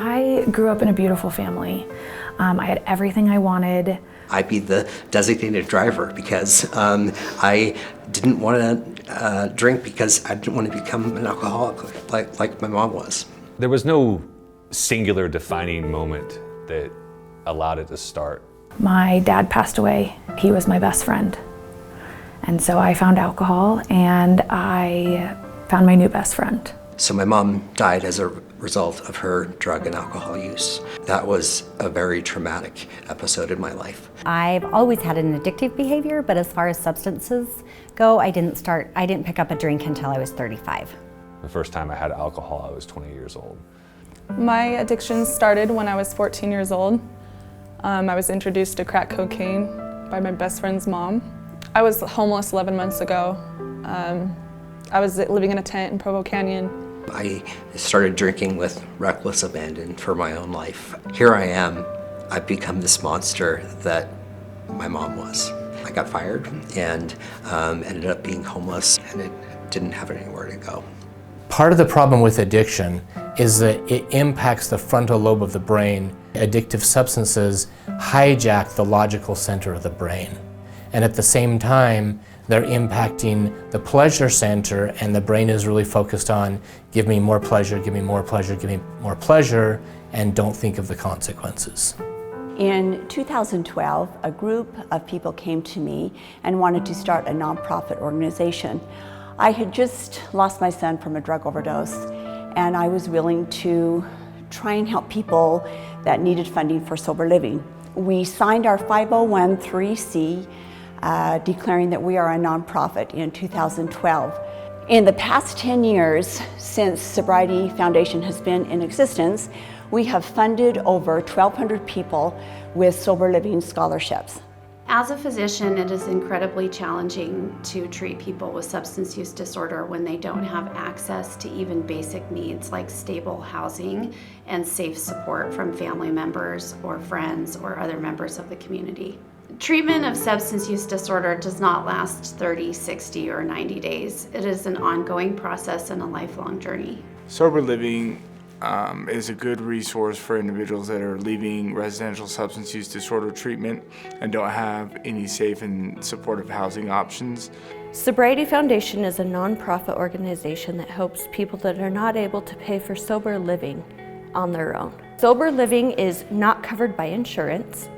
I grew up in a beautiful family. I had everything I wanted. I'd be the designated driver because I didn't want to drink because I didn't want to become an alcoholic like my mom was. There was no singular defining moment that allowed it to start. My dad passed away. He was my best friend. And so I found alcohol and I found my new best friend. So my mom died as a result of her drug and alcohol use. That was a very traumatic episode in my life. I've always had an addictive behavior, but as far as substances go, I didn't pick up a drink until I was 35. The first time I had alcohol, I was 20 years old. My addiction started when I was 14 years old. I was introduced to crack cocaine by my best friend's mom. I was homeless 11 months ago. I was living in a tent in Provo Canyon. I started drinking with reckless abandon for my own life. Here I am. I've become this monster that my mom was. I got fired and ended up being homeless, and it didn't have anywhere to go. Part of the problem with addiction is that it impacts the frontal lobe of the brain. Addictive substances hijack the logical center of the brain. And at the same time, they're impacting the pleasure center, and the brain is really focused on give me more pleasure, give me more pleasure, give me more pleasure, and don't think of the consequences. In 2012, a group of people came to me and wanted to start a nonprofit organization. I had just lost my son from a drug overdose, and I was willing to try and help people that needed funding for sober living. We signed our 501(c)(3) declaring that we are a nonprofit in 2012. In the past 10 years, since Sobriety Foundation has been in existence, we have funded over 1,200 people with sober living scholarships. As a physician, it is incredibly challenging to treat people with substance use disorder when they don't have access to even basic needs like stable housing and safe support from family members or friends or other members of the community. Treatment of substance use disorder does not last 30, 60, or 90 days. It is an ongoing process and a lifelong journey. Sober living is a good resource for individuals that are leaving residential substance use disorder treatment and don't have any safe and supportive housing options. Sobriety Foundation is a nonprofit organization that helps people that are not able to pay for sober living on their own. Sober living is not covered by insurance.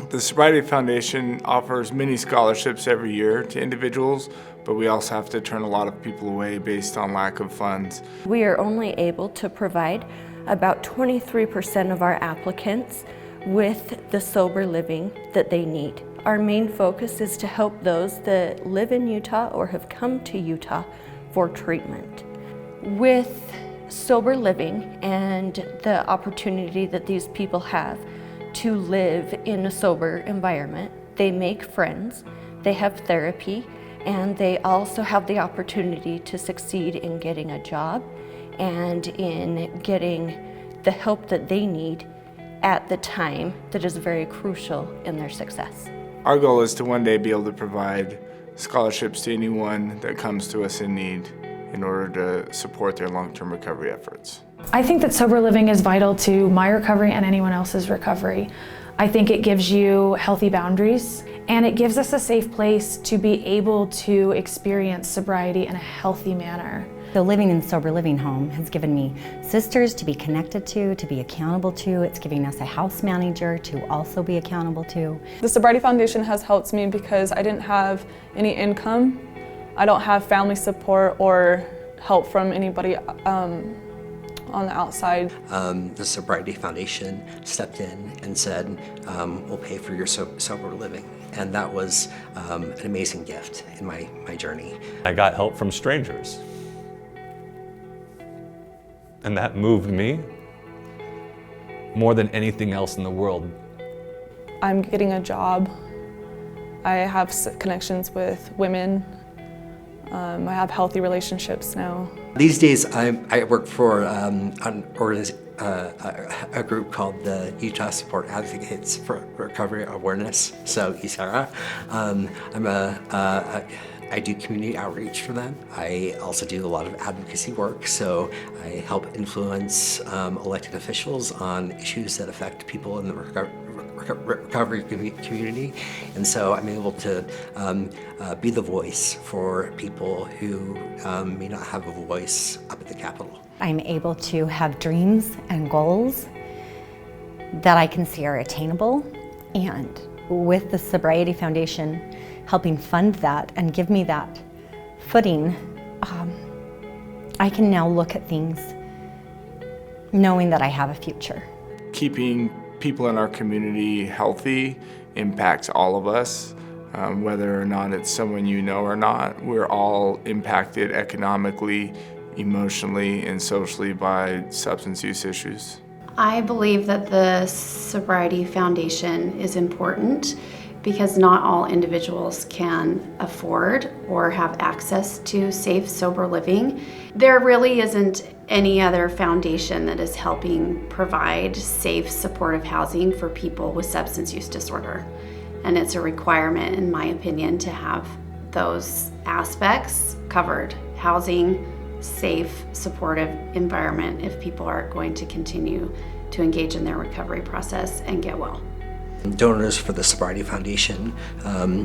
The Sobriety Foundation offers many scholarships every year to individuals, but we also have to turn a lot of people away based on lack of funds. We are only able to provide about 23% of our applicants with the sober living that they need. Our main focus is to help those that live in Utah or have come to Utah for treatment. With sober living and the opportunity that these people have to live in a sober environment, they make friends, they have therapy, and they also have the opportunity to succeed in getting a job and in getting the help that they need at the time that is very crucial in their success. Our goal is to one day be able to provide scholarships to anyone that comes to us in need in order to support their long-term recovery efforts. I think that sober living is vital to my recovery and anyone else's recovery. I think it gives you healthy boundaries, and it gives us a safe place to be able to experience sobriety in a healthy manner. So living in the sober living home has given me sisters to be connected to be accountable to. It's giving us a house manager to also be accountable to. The Sobriety Foundation has helped me because I didn't have any income. I don't have family support or help from anybody on the outside. The Sobriety Foundation stepped in and said, we'll pay for your sober living. And that was an amazing gift in my journey. I got help from strangers. And that moved me more than anything else in the world. I'm getting a job. I have connections with women. I have healthy relationships now. These days, I work for a group called the Utah Support Advocates for Recovery Awareness, so USARA. I'm a I do community outreach for them. I also do a lot of advocacy work, so I help influence elected officials on issues that affect people in the recovery community. And so I'm able to be the voice for people who may not have a voice up at the Capitol. I'm able to have dreams and goals that I can see are attainable, and with the Sobriety Foundation helping fund that and give me that footing, I can now look at things knowing that I have a future. Keeping people in our community healthy impacts all of us, whether or not it's someone you know or not. We're all impacted economically, emotionally, and socially by substance use issues. I believe that the Sobriety Foundation is important because not all individuals can afford or have access to safe, sober living. There really isn't any other foundation that is helping provide safe, supportive housing for people with substance use disorder. And it's a requirement, in my opinion, to have those aspects covered. Housing, safe, supportive environment if people are going to continue to engage in their recovery process and get well. Donors for the Sobriety Foundation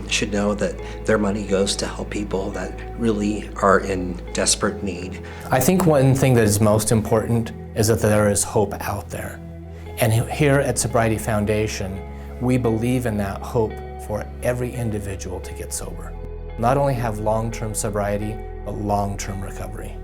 should know that their money goes to help people that really are in desperate need. I think one thing that is most important is that there is hope out there. And here at Sobriety Foundation, we believe in that hope for every individual to get sober. Not only have long-term sobriety, but long-term recovery.